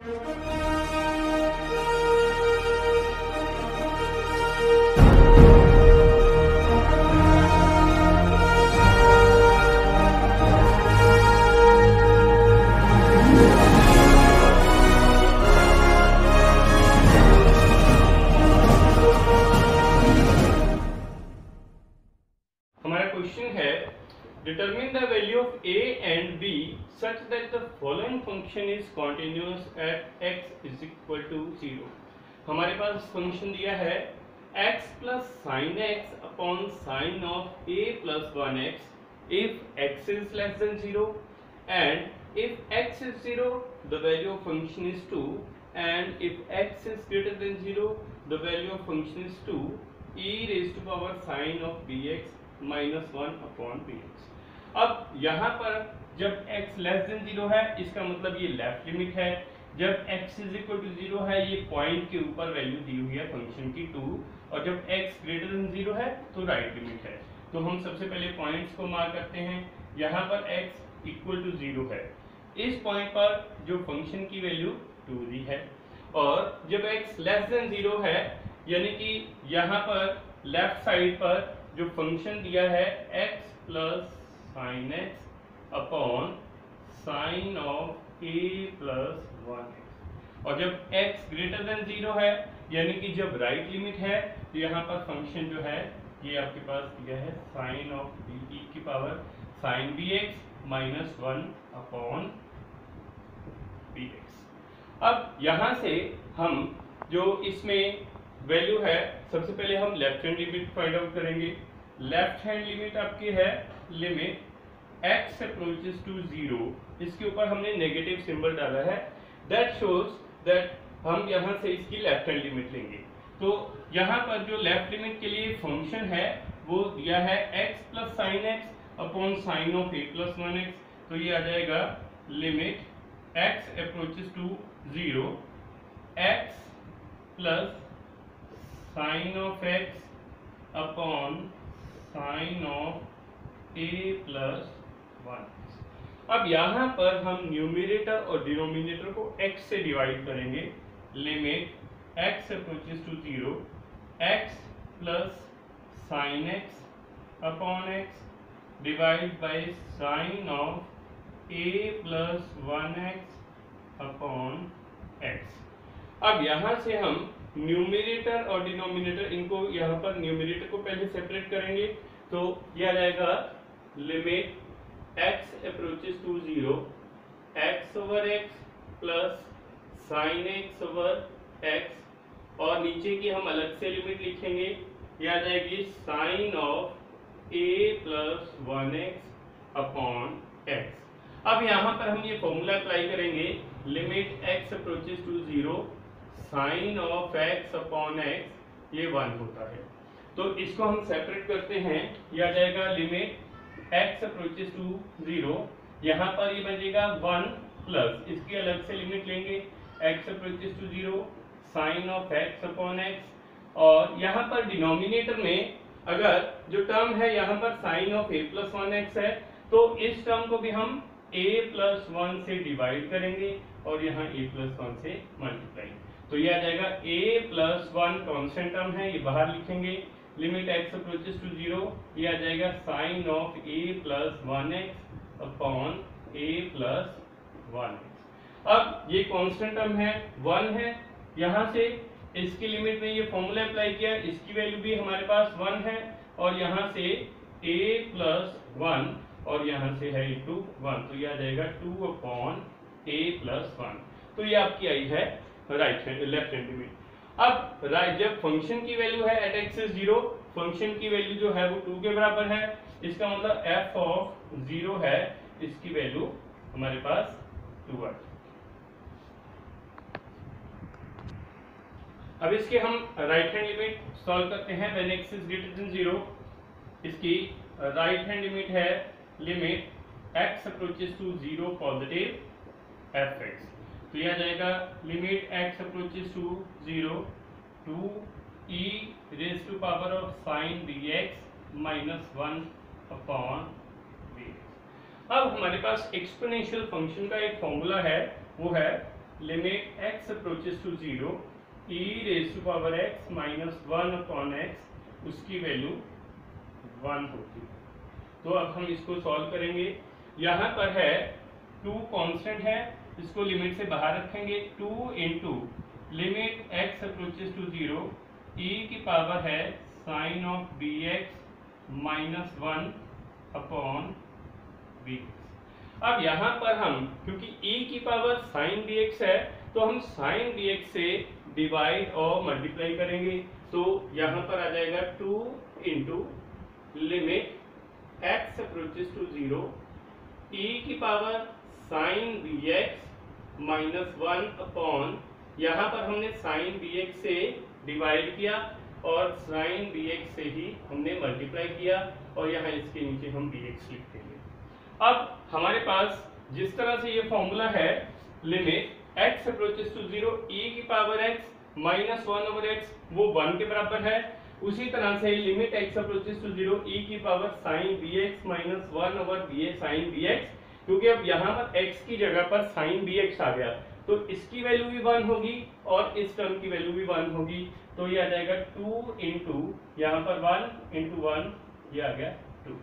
हमारा क्वेश्चन है determine the value of a and b such that the following function is continuous at x is equal to 0। हमारे पास function दिया है x plus sin x upon sin of a plus 1x if x is less than 0 and if x is 0 the value of function is 2 and if x is greater than 0 the value of function is 2 e raised to power sin of bx minus 1 upon bx। अब यहाँ पर जब x less than 0 है इसका मतलब ये left limit है, जब x इज इक्वल टू 0 है ये पॉइंट के ऊपर वैल्यू दी हुई है फंक्शन की 2 और जब x ग्रेटर देन 0 है तो राइट लिमिट है। तो हम सबसे पहले पॉइंट्स को मार्क करते हैं। यहाँ पर x इक्वल टू 0 है, इस पॉइंट पर जो फंक्शन की वैल्यू 2 दी है और जब x लेस देन 0 है यानी कि यहाँ पर लेफ्ट साइड पर जो फंक्शन दिया है x plus sine x upon sine of a plus 1x और जब x ग्रेटर देन 0 है यानी कि जब राइट लिमिट है तो यहाँ पर फंक्शन जो है ये आपके पास दिया है साइन ऑफ b की power sine bx minus 1 upon bx। अब यहाँ से हम जो इसमें वैल्यू है सबसे पहले हम left hand limit find out करेंगे। लेफ्ट हैंड लिमिट आपकी है लिमिट x अप्रोचेस टू 0, इसके ऊपर हमने नेगेटिव सिंबल डाला है, दैट शोज दैट हम यहाँ से इसकी लेफ्ट हैंड लिमिट लेंगे। तो यहाँ पर जो लेफ्ट लिमिट के लिए फंक्शन है वो दिया है x plus sine x upon sine of a plus 1x, तो ये आ जाएगा limit x approaches to 0 x plus sine of x upon sine of a plus 1। अब यहाँ पर हम न्यूमरेटर और डिनोमिनेटर को x से डिवाइड करेंगे। Limit x approaches to 0 x plus sine x upon x divide by sine of a plus 1x upon x। अब यहाँ से हम न्यूमरेटर और डिनोमिनेटर इनको यहाँ पर न्यूमरेटर को पहले सेपरेट करेंगे तो यह आ जाएगा limit x approaches to 0 x over x plus sine x over x और नीचे की हम अलग से लिमिट लिखेंगे, यह आ जाएगी sine of a plus 1x upon x। अब यहाँ पर हम ये फॉर्मूला अप्लाई करेंगे, limit x approaches to 0 sine of x upon x ये 1 होता है, तो इसको हम सेपरेट करते हैं, यह आ जाएगा लिमिट x अप्रोचेस टू 0, यहाँ पर ये बनेगा 1 प्लस इसकी अलग से लिमिट लेंगे x approaches to 0 sine of x upon x और यहाँ पर डिनोमिनेटर में अगर जो टर्म है यहाँ पर sign of a plus 1x है तो इस टर्म को भी हम a प्लस 1 से डिवाइड करेंगे और यहाँ a प्लस 1 से मल्टीप्लाई, तो ये आ जाएगा a प्लस 1 कॉन्स्टेंट टर्म है ये बाहर लिखेंगे, लिमिट x अप्रोचेस टू 0 ये आ जाएगा sine of a plus 1x upon a plus 1x। अब ये कॉन्स्टेंट टर्म है 1 है, यहाँ से इसकी लिमिट में ये फॉर्मूला अप्लाई किया, इसकी वैल्यू भी हमारे पास 1 है और यहाँ से a प्लस 1 और यहाँ से है इंटू 1, तो ये आ जाएगा 2 अपॉन a प्लस 1, तो ये आपकी आई है right hand left hand limit. अब राइट जब फंक्शन की वैल्यू है एट एक्स इज 0, फंक्शन की वैल्यू जो है वो 2 के बराबर है, इसका मतलब f ऑफ 0 है, इसकी वैल्यू हमारे पास 2 है। अब इसके हम राइट हैंड लिमिट सॉल्व करते हैं when x is greater than 0, इसकी राइट हैंड लिमिट है limit x approaches to 0 positive fx, तो यह आ जाएगा limit x approaches to 0 2 e raise to power of sine bx minus 1 upon bx। अब हमारे पास एक्सपोनेंशियल फंक्शन का एक फॉर्मूला है, वो है limit x approaches to 0 e raise to power x minus 1 upon x, उसकी वैल्यू 1 होगी। तो अब हम इसको सॉल्व करेंगे। यहाँ पर है 2 कांस्टेंट है, इसको लिमिट से बाहर रखेंगे। 2 into limit x approaches to 0 e की पावर है sine of bx minus 1 upon bx। अब यहाँ पर हम क्योंकि e की पावर साइन bx है तो हम साइन bx से डिवाइड और मल्टीप्लाई करेंगे। तो यहाँ पर आ जाएगा 2 into limit x approaches to 0 e की power sine bx minus 1 upon, यहाँ पर हमने साइन bx से डिवाइड किया और साइन bx से ही हमने मल्टीप्लाई किया और यहाँ इसके नीचे हम bx लिख देंगे। अब हमारे पास जिस तरह से ये फॉर्मूला है limit x approaches to 0 e की power x minus 1 over x वो 1 के बराबर है, उसी तरह से limit x approaches to 0 e की power sine bx minus 1 over sine bx, क्योंकि अब यहाँ पर x की जगह पर साइन bx आ गया तो इसकी वैल्यू भी 1 होगी और इस टर्म की वैल्यू भी 1 होगी। तो ये आ जाएगा 2 इंटू यहाँ पर 1 इंटू 1, ये आ गया 2।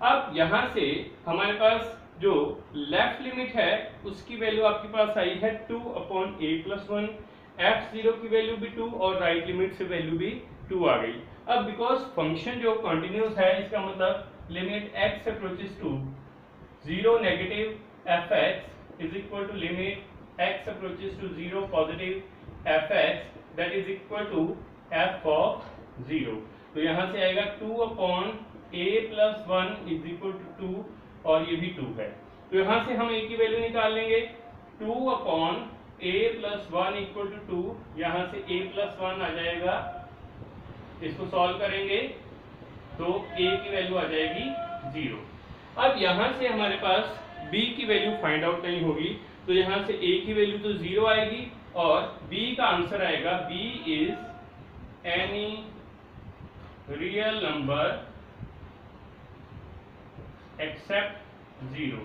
अब यहाँ से हमारे पास जो लेफ्ट लिमिट है उसकी वैल्यू आपके पास आई है 2 अपॉन a प्लस 1, f0 की वैल्यू भी 2 और राइट लिमिट से वैल्यू भी 2 आ गई। अब बिकॉज फंक्शन जो कंटिन्यूस है इसका मतलब limit x approaches to 0 negative fx is equal to limit x approaches to 0 positive fx that is equal to f of 0। तो यहाँ से आएगा 2 upon a plus 1 is equal to 2 और ये भी 2 है। तो यहाँ से हम a की वैल्यू निकाल लेंगे 2 upon a plus 1 equal to 2, यहाँ से a प्लस 1 आ जाएगा, इसको सॉल्व करेंगे तो a की वैल्यू आ जाएगी 0। अब यहाँ से हमारे पास b की वैल्यू फाइंड आउट नहीं होगी तो यहाँ से a की वैल्यू तो 0 आएगी और b का आंसर आएगा b is any real number except 0।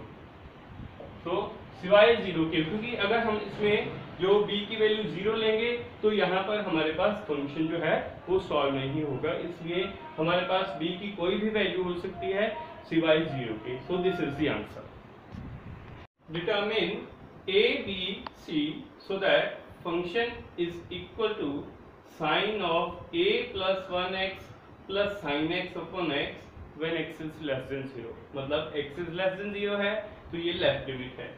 तो सिवाय 0 के, क्योंकि अगर हम इसमें जो b की वैल्यू 0 लेंगे तो यहाँ पर हमारे पास फंक्शन जो है वो सॉल्व नहीं होगा, इसलिए हमारे पास b की कोई भी वैल्यू हो सकती है सिवाय 0 के। सो this is the answer. Determine a b c so that function is equal to sin of a plus 1x plus sin x upon x when x is less than 0। मतलब x is less than 0 है तो ये left limit है।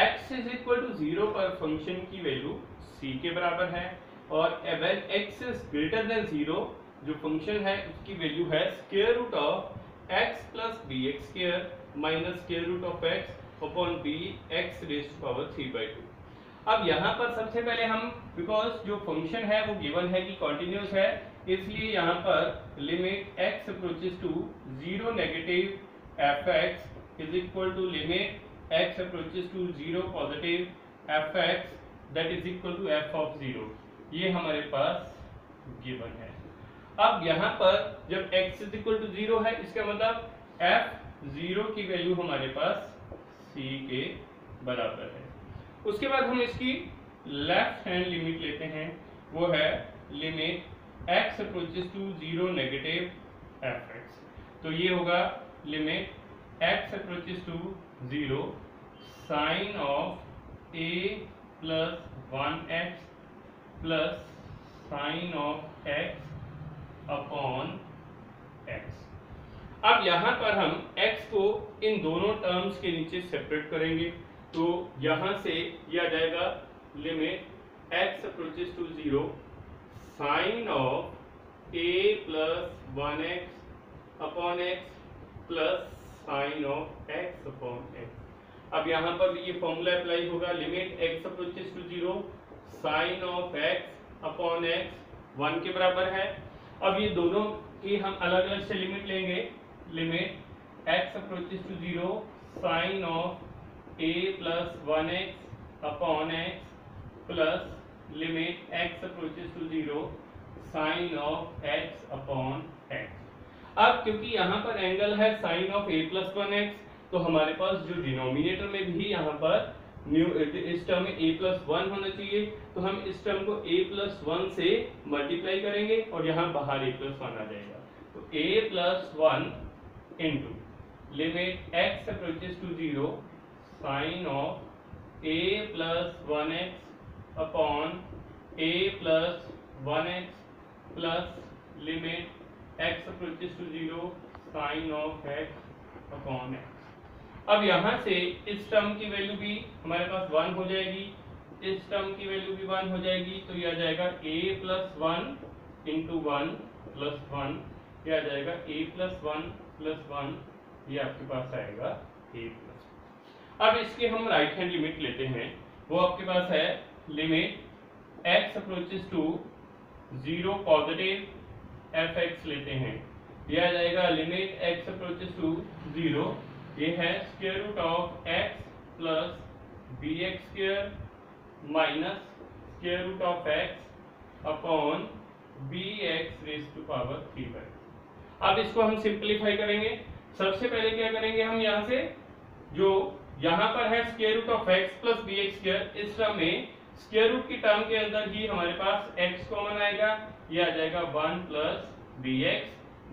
x is equal to 0 पर function की value c के बराबर है और when x is greater than 0 जो फंक्शन है उसकी वैल्यू है square root of x plus bx square minus square root of x upon b x raise to power 3/2। अब यहाँ पर सबसे पहले हम, बिकॉज जो फंक्शन है वो गिवन है कि कॉन्टिन्यूस है, इसलिए यहाँ पर limit x approaches to 0 negative fx is equal to limit x approaches to 0 positive fx that is equal to f of 0, ये हमारे पास गिवन है। अब यहाँ पर जब x इज इक्वल टू 0 है इसका मतलब f0 की वैल्यू हमारे पास c के बराबर है। उसके बाद हम इसकी लेफ्ट हैंड लिमिट लेते हैं, वो है limit x approaches to 0 negative fx। तो ये होगा limit x approaches to 0 sine of a plus 1x plus sine of x upon x। अब यहाँ पर हम x को इन दोनों टर्म्स के नीचे सेपरेट करेंगे तो यहाँ से ये आ जाएगा limit x approaches to 0 sine of a plus 1x upon x plus sine of x upon x। अब यहाँ पर ये फॉर्मूला अप्लाई होगा, limit x approaches to 0 sine of x upon x 1 के बराबर है। अब ये दोनों की हम अलग अलग से लिमिट लेंगे, limit x approaches to 0 sine of a plus 1x upon x plus limit x approaches to 0 sine of x upon x। अब क्योंकि यहाँ पर एंगल है sine of a plus 1x तो हमारे पास जो डिनोमिनेटर में भी यहाँ पर न्यू इस टर्म में a+1 होना चाहिए, तो हम इस टर्म को a+1 से मल्टीप्लाई करेंगे और यहाँ बाहर a+1 आ जाएगा। तो a+1 into limit x approaches to 0 sine of a+1x upon a+1x plus limit x approaches to 0 sine of x upon x। अब यहाँ से इस टर्म की वैल्यू भी हमारे पास 1 हो जाएगी, इस टर्म की वैल्यू भी 1 हो जाएगी, तो ये आ जाएगा a+1 इंटू 1 प्लस 1, ये आ जाएगा a+1 प्लस 1, ये आपके पास आएगा a+। अब इसके हम राइट हैंड लिमिट लेते हैं, वो आपके पास है limit x approaches to 0 positive fx लेते हैं, ये आ जाएगा लिमिट x अप्रोचेस टू 0, ये है square root of x plus bx square minus square root of x upon bx raise to power 3/2। अब इसको हम सिंपलीफाई करेंगे। सबसे पहले क्या करेंगे, हम यहाँ से जो यहाँ पर है square root of x plus bx square, इस टर्म में स्क्वायर रूट की टर्म के अंदर ही हमारे पास x कॉमन आएगा, ये आ जाएगा 1 plus bx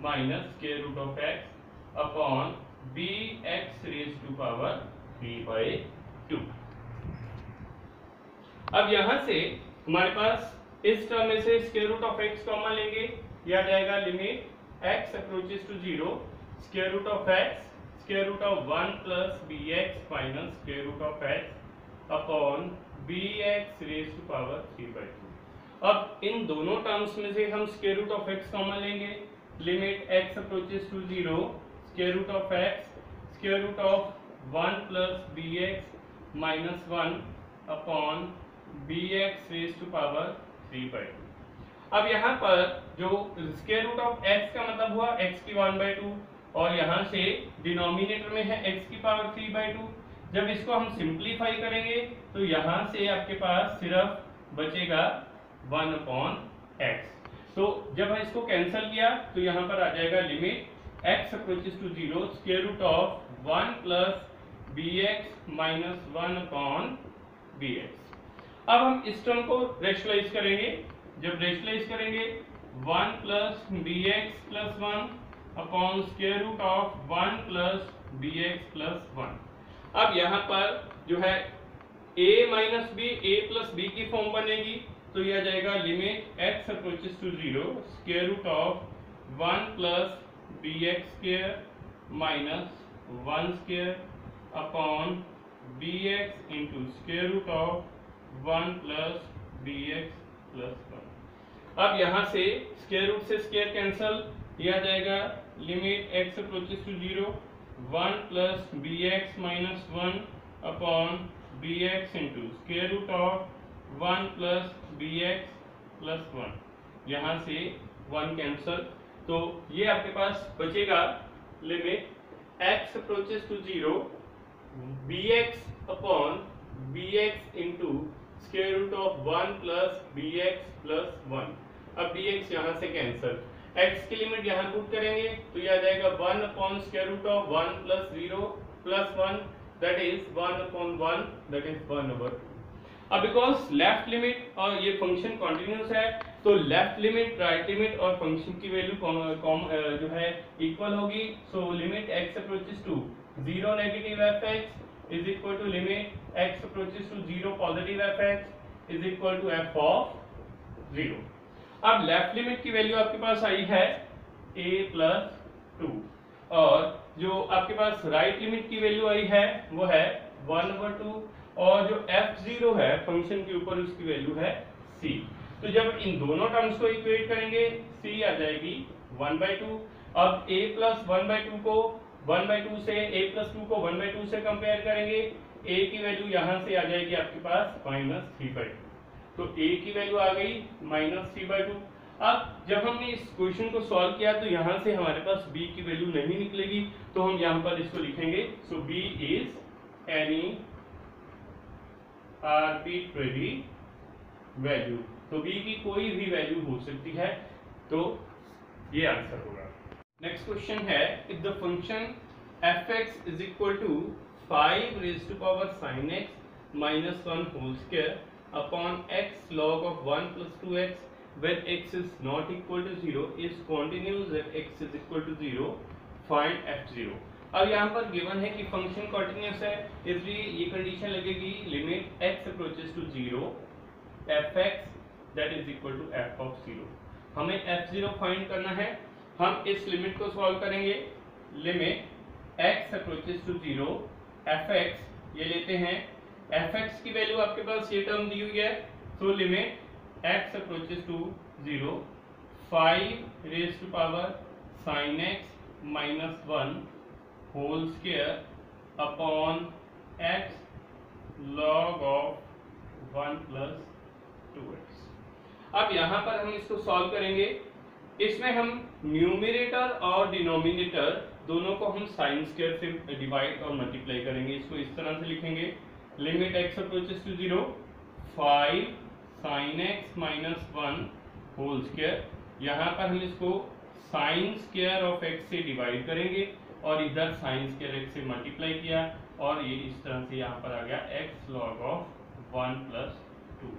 minus square root of x upon bx raise to power 3/2। अब यहां से हमारे पास इस टर्म में से square root of x common लेंगे, यह आ जाएगा limit x approaches to 0 square root of x square root of 1 plus bx minus square root of x upon bx raise to power 3/2। अब इन दोनों टर्म्स में से हम square root of x common लेंगे, limit x approaches to 0 square root of x square root of 1 plus bx minus 1 upon bx raise to power 3/2। अब यहाँ पर जो स्क्वायर रूट ऑफ x का मतलब हुआ x की 1/2 और यहाँ से डिनोमिनेटर में है x की पावर 3/2। जब इसको हम सिंप्लीफाई करेंगे तो यहाँ से आपके पास सिर्फ बचेगा 1/x। तो जब इसको कैंसिल किया तो यहाँ पर आ जाएगा limit x approaches to 0 square root of 1 plus bx minus 1 upon bx। अब हम इस टर्म को रेशनलाइज करेंगे, जब रेशनलाइज करेंगे 1 plus bx plus 1 upon square root of 1 plus bx plus 1। अब यहाँ पर जो है a minus b a plus b की फॉर्म बनेगी, तो यह आ जाएगा limit x approaches to 0 square root of 1 plus bx square minus 1 square upon bx into square root of 1 plus bx plus 1। अब यहाँ से स्क्वायर रूट से स्क्वायर कैंसल, यह आ जाएगा limit x approaches to 0 1 plus bx minus 1 upon bx into square root of 1 plus bx plus 1। यहाँ से 1 cancel, तो ये आपके पास बचेगा limit x approaches to 0 bx upon bx into square root of 1 plus bx plus 1। अब dx यहाँ से कैंसल, x की लिमिट यहाँ पुट करेंगे तो यह आ जाएगा 1 upon square root of 1 plus 0 plus 1, that is 1 upon 1, that is 1/2। अब बिकॉज लेफ्ट लिमिट और ये फंक्शन कॉन्टिन्यूस है, तो लेफ्ट लिमिट राइट लिमिट और फंक्शन की वैल्यू जो है इक्वल होगी। So limit x approaches to 0 negative fx is equal to limit x approaches to 0 positive fx is equal to f of 0। अब लेफ्ट लिमिट की value आपके पास आई है a plus 2 और जो आपके पास राइट लिमिट की वैल्यू आई है वो है 1/2 और जो f0 है फंक्शन के ऊपर उसकी वैल्यू है c। तो जब इन दोनों टर्म्स को इक्वेट करेंगे c आ जाएगी 1/2। अब a प्लस 1/2 को 1/2 से a प्लस 2 को 1/2 से कंपेयर करेंगे, a की वैल्यू यहाँ से आ जाएगी आपके पास -3/2, तो a की वैल्यू आ गई -3/2। अब जब हमने इस क्वेश्चन को सॉल्व किया तो यहाँ से हमारे पास b की वैल्यू नहीं निकलेगी, तो हम यहाँ पर इसको लिखेंगे सो b is any arbitrary value, तो b की कोई भी वैल्यू हो सकती है, तो ये आंसर होगा। नेक्स्ट क्वेश्चन है if the function fx is equal to 5 raise to power sin x minus 1 whole square upon x log of 1 plus 2x when x is not equal to 0 is continuous at x is equal to 0, find f0। अब यहाँ पर given है कि function continuous है, इसलिए ये condition लगेगी limit x approaches to 0 fx that is equal to f of 0। हमें f0 फाइंड करना है। हम इस लिमिट को सॉल्व करेंगे। Limit x approaches to 0 fx ये लेते हैं, fx की वैल्यू आपके पास ये टर्म दी हुई है, तो limit x approaches to 0 5 raise to power sin x minus 1 whole square upon x log of 1 plus 2x। अब यहाँ पर हम इसको सॉल्व करेंगे। इसमें हम न्यूमरेटर और डिनोमिनेटर दोनों को हम साइन स्क्वायर से डिवाइड और मल्टीप्लाई करेंगे। इसको इस तरह से लिखेंगे, limit x approaches to 0 5 sin x minus 1 whole square. यहाँ पर हम इसको साइन स्क्वायर ऑफ x से डिवाइड करेंगे और इधर साइन स्क्वायर x से मल्टीप्लाई किया और ये इस तरह से यहाँ पर आ गया x log ऑफ 1 प्लस 2।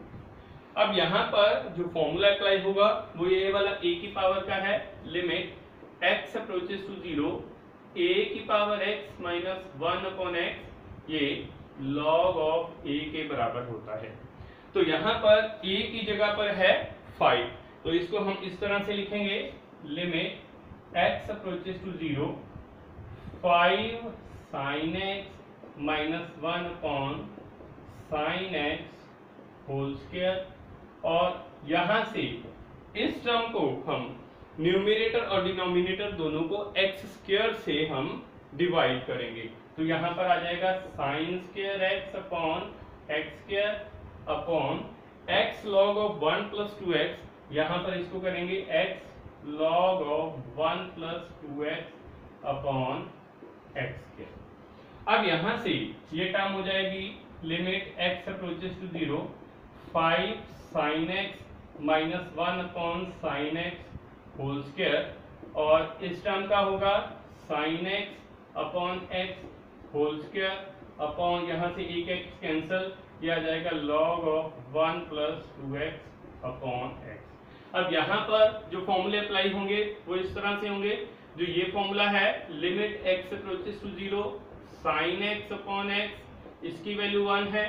अब यहाँ पर जो फॉर्मूला अप्लाई होगा वो ये वाला a की पावर का है, limit x approaches to 0 a की power x minus 1 upon x ये log ऑफ a के बराबर होता है। तो यहाँ पर a की जगह पर है 5, तो इसको हम इस तरह से लिखेंगे, limit x approaches to 0 5 sin x minus 1 upon sin x whole square. और यहाँ से इस टर्म को हम न्यूमरेटर और डिनोमिनेटर दोनों को x स्क्वायर से हम डिवाइड करेंगे, तो यहाँ पर आ जाएगा sin square x upon x square upon x log of 1 plus 2x। यहाँ पर इसको करेंगे x log of 1 plus 2x upon x square. अब यहाँ से ये टर्म हो जाएगी limit x approaches to 0 5 sin x minus 1 upon sin x whole square और इस टर्म का होगा sin x upon x whole square upon यहाँ से एक x कैंसिल, ये आ जाएगा log of 1 plus 2x upon x। अब यहाँ पर जो फॉर्मूले अप्लाई होंगे वो इस तरह से होंगे। जो ये फॉर्मूला है limit x approaches to 0 sin x upon x, इसकी वैल्यू 1 है,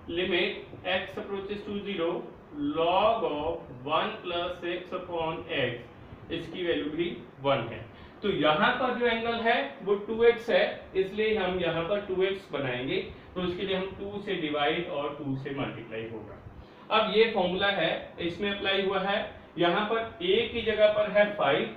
limit x approaches to 0 log of 1 plus x upon x, इसकी वैल्यू भी 1 है। तो यहाँ पर जो एंगल है वो 2x है, इसलिए हम यहाँ पर 2x बनाएंगे, तो इसके लिए हम 2 से डिवाइड और 2 से मल्टीप्लाई होगा। अब ये फॉर्मूला है, इसमें अप्लाई हुआ है। यहाँ पर a की जगह पर है 5,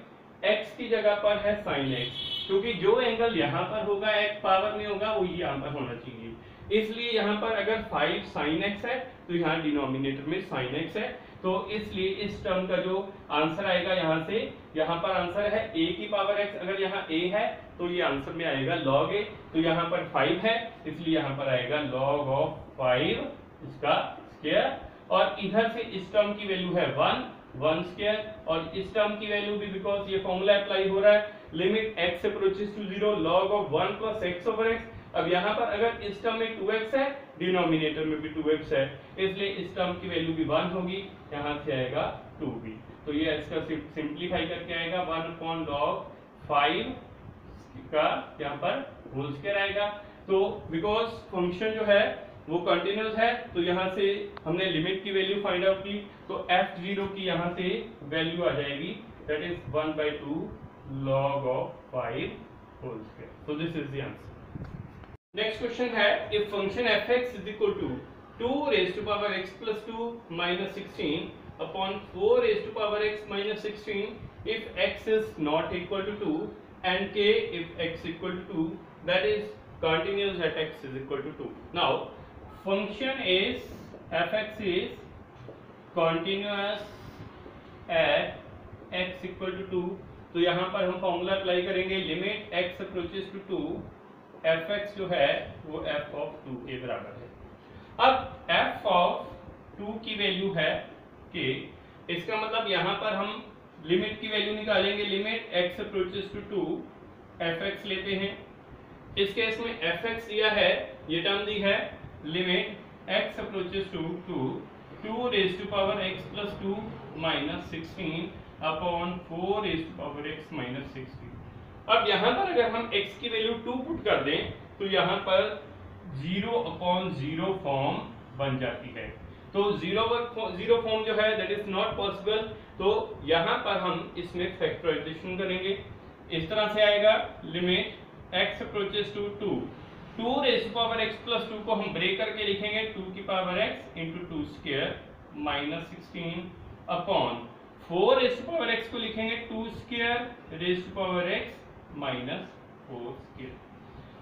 x की जगह पर है sin x, क्योंकि जो एंगल यहाँ पर होगा x पावर में होगा वो यहाँ पर होना चाहिए, इसलिए यहाँ पर अगर 5 sin x है तो यहाँ डिनोमिनेटर में sin x है, तो इसलिए इस टर्म का जो आंसर आएगा यहाँ से, यहाँ पर आंसर है a की पावर x, अगर यहाँ a है तो ये आंसर में आएगा log a, तो यहाँ पर 5 है इसलिए यहाँ पर आएगा log ऑफ 5 इसका स्क्वायर, और इधर से इस टर्म की वैल्यू है 1 स्क्वायर, और इस टर्म की वैल्यू भी बिकॉज ये फॉर्मूला अप्लाई हो रहा है, limit x approaches to 0 log of 1 plus x over x। अब यहाँ पर अगर इस टर्म में 2x है, डिनोमिनेटर में भी 2x है, इसलिए इस टर्म की वैल्यू भी 1 होगी, यहाँ से आएगा 2b। तो ये इसका सिंप्लीफाई करके आएगा 1 अपॉन log 5 का यहाँ पर होल स्क्वायर आएगा। तो बिकॉज फंक्शन जो है वो कंटिन्यूअस है, तो यहाँ से हमने लिमिट की वैल्यू फाइंड आउट की, तो f0 की यहाँ से वैल्यू आ जाएगी, that is 1/2 log of 5 whole square. So this is the answer. Next question है, if function fx is equal to 2 raise to power x plus 2 minus 16 upon 4 raise to power x minus 16 if x is not equal to 2 and k if x equal to 2, that is continuous at x is equal to 2. Now function is fx is continuous at x equal to 2, तो यहाँ पर हम formula apply करेंगे, limit x approaches to 2 fx जो है वो f of 2 के बराबर है। अब f ऑफ 2 की वैल्यू है k, इसका मतलब यहाँ पर हम लिमिट की वैल्यू निकालेंगे, limit x approaches to 2 fx लेते हैं। इस केस में fx दिया है, ये टर्म दी है limit x approaches to 2 raised to power x plus 2 minus 16 upon 4 raised to power x minus 16। अब यहाँ पर अगर हम x की वैल्यू 2 पुट कर दें तो यहाँ पर 0/0 फॉर्म बन जाती है। तो 0 फॉर्म जो है दैट इज नॉट पॉसिबल। तो यहाँ पर हम इसमें फैक्टराइजेशन करेंगे, इस तरह से आएगा limit x approaches to 2 raise to power x plus 2 को हम ब्रेक करके लिखेंगे 2 की power x into 2 square minus 16 upon 4 raise to power x को लिखेंगे 2 square raise to power x minus 4 square.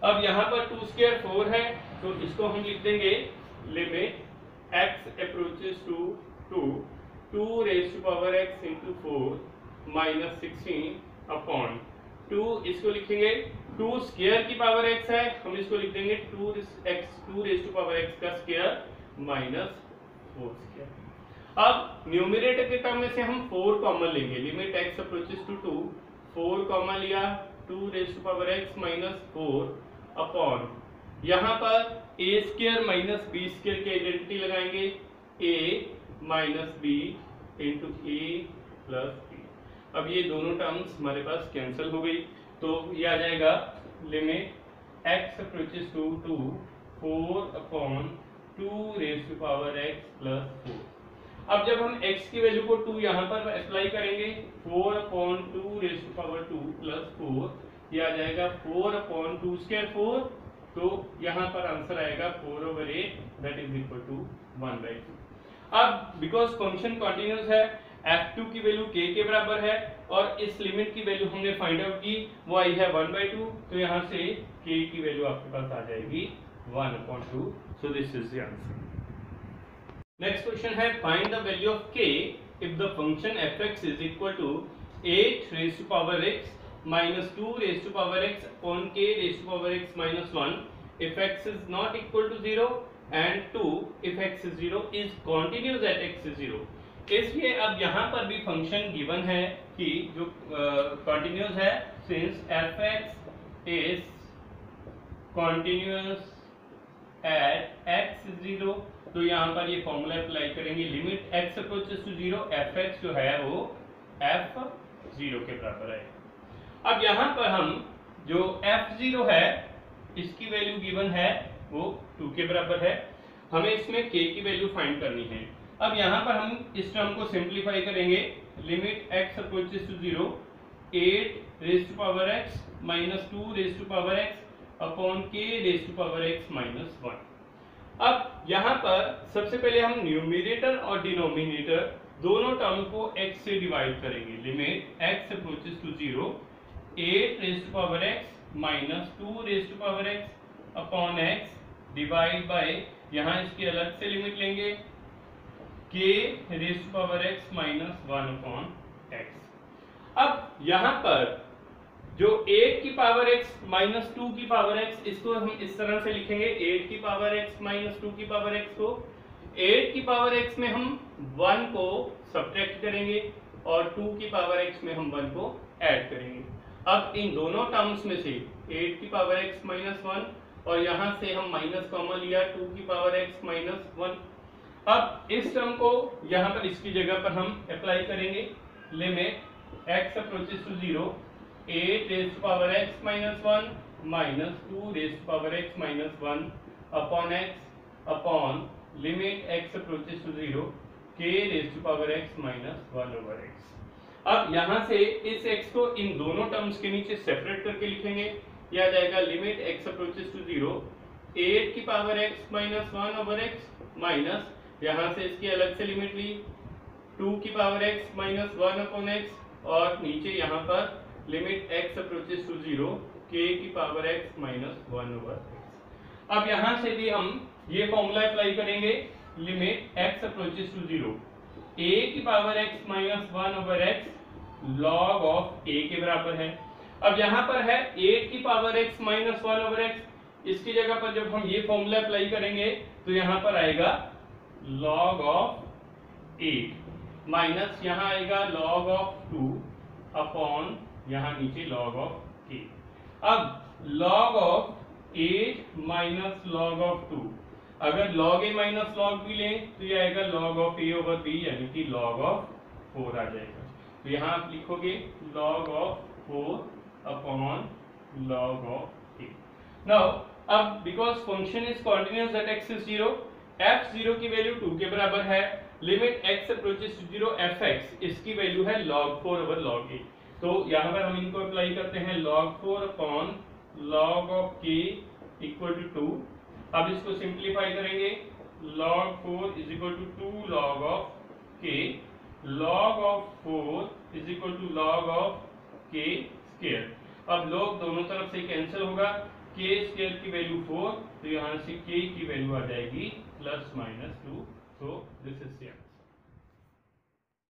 अब यहाँ पर 2 स्क्वायर 4 है तो इसको हम लिख देंगे limit x approaches to 2 raised to power x into 4 minus 16 upon 2, इसको लिखेंगे 2 स्क्वायर की पावर x है, हम इसको लिख देंगे 2 raised to power x का स्क्वायर माइनस 4 स्क्वायर। अब न्यूमरेटर के टर्म में से हम 4 कॉमन लेंगे, limit x approaches to 2 4 common लिया 2 raised to power x minus 4 upon यहाँ पर a square minus b square की आइडेंटिटी लगाएंगे a minus b into A plus B. अब ये दोनों टर्म्स हमारे पास कैंसिल हो गई तो ये आ जाएगा limit x approaches to 4 upon 2 raise to power x plus 4। अब जब हम x की वैल्यू को 2 यहाँ पर अप्लाई करेंगे 4 upon 2 raise to power 2 plus 4, ये आ जाएगा 4 अपॉन 2 स्क्वायर 4, तो यहाँ पर आंसर आएगा 4/8 दैट इज इक्वल टू 1/2। अब बिकॉज फंक्शन कॉन्टिन्यूस है f2 की वैल्यू k के बराबर है और इस लिमिट की वैल्यू हमने फाइंड आउट की वो आई है 1/2, तो यहाँ से k की वैल्यू आपके पास आ जाएगी 1/2। So this is the answer. Next question है find the value of k if the function fx is equal to 8 raise to power x minus 2 raised to power x upon k raised to power x minus 1 if x is not equal to 0 and 2 if x is 0 is continuous at x is 0। इसलिए अब यहाँ पर भी function given है कि जो continuous है since fx is continuous at x is 0, तो यहाँ पर ये फॉर्मूला अप्लाई करेंगे limit x approaches to 0 fx जो है वो f0 के बराबर है। अब यहाँ पर हम जो f0 है इसकी वैल्यू गिवन है वो 2 के बराबर है, हमें इसमें k की वैल्यू फाइंड करनी है। अब यहाँ पर हम इस टर्म को सिंप्लीफाई करेंगे limit x approaches to 0 8 raise to power x minus 2 raise to power x upon k raise to power x minus 1। अब यहाँ पर सबसे पहले हम न्यूमरेटर और डिनोमिनेटर दोनों टर्म को x से डिवाइड करेंगे, limit x approaches to 0 8 raise to power x minus 2 raise to power x upon x divide by यहाँ इसकी अलग से लिमिट लेंगे k raise to power x minus 1 upon x। अब यहाँ पर जो 8 की पावर x माइनस 2 की पावर x इसको हम इस तरह से लिखेंगे 8 की पावर x माइनस 2 की पावर x को 8 की पावर x में हम 1 को सब्ट्रैक्ट करेंगे और 2 की पावर x में हम 1 को ऐड करेंगे। अब इन दोनों टर्म्स में से 8 की पावर x माइनस 1 और यहाँ से हम माइनस कॉमन लिया 2 की पावर x माइनस 1। अब इस टर्म को यहाँ पर इसकी जगह पर हम अप्लाई करेंगे limit x approaches to 0 8 raise to power x minus 1 minus 2 raise to power x minus 1 upon x upon limit x approaches to 0 k raise to power x minus 1/x। अब यहाँ से इस x को इन दोनों terms के नीचे separate करके लिखेंगे, यह आ जाएगा लिमिट x अप्रोचेस टू 0 8 की power x minus 1/x minus यहाँ से इसकी अलग से लिमिट ली 2 की पावर x माइनस 1/x और नीचे यहाँ पर limit x approaches to 0 k की पावर x माइनस 1/x। अब यहाँ से भी हम ये फॉर्मूला अप्लाई करेंगे limit x approaches to 0 a की power x minus 1/x log of a के बराबर है। अब यहाँ पर है 8 की पावर x माइनस 1/x, इसकी जगह पर जब हम ये फॉर्मूला अप्लाई करेंगे तो यहाँ पर आएगा log ऑफ 8 माइनस यहाँ आएगा log ऑफ 2 अपॉन यहाँ नीचे log ऑफ a। अब log of 8 minus log of 2, अगर log a minus log b लें तो ये आएगा log of a over b, यानी कि log ऑफ 4 आ जाएगा। तो यहाँ आप लिखोगे log of 4 upon log of a। Now अब because function is continuous at x is 0, f0 की वैल्यू 2 के बराबर है, limit x approaches to 0 fx, इसकी वैल्यू है log 4 ओवर log a। तो यहाँ पर हम इनको अप्लाई करते हैं log 4 upon log of k equal to 2। अब इसको सिंप्लीफाई करेंगे, log 4 is equal to 2 log of k, log of 4 is equal to log of k square. अब log दोनों तरफ से कैंसिल होगा, k स्क्वायर की वैल्यू 4, तो यहाँ से k की वैल्यू आ जाएगी +-2, सो दिस इज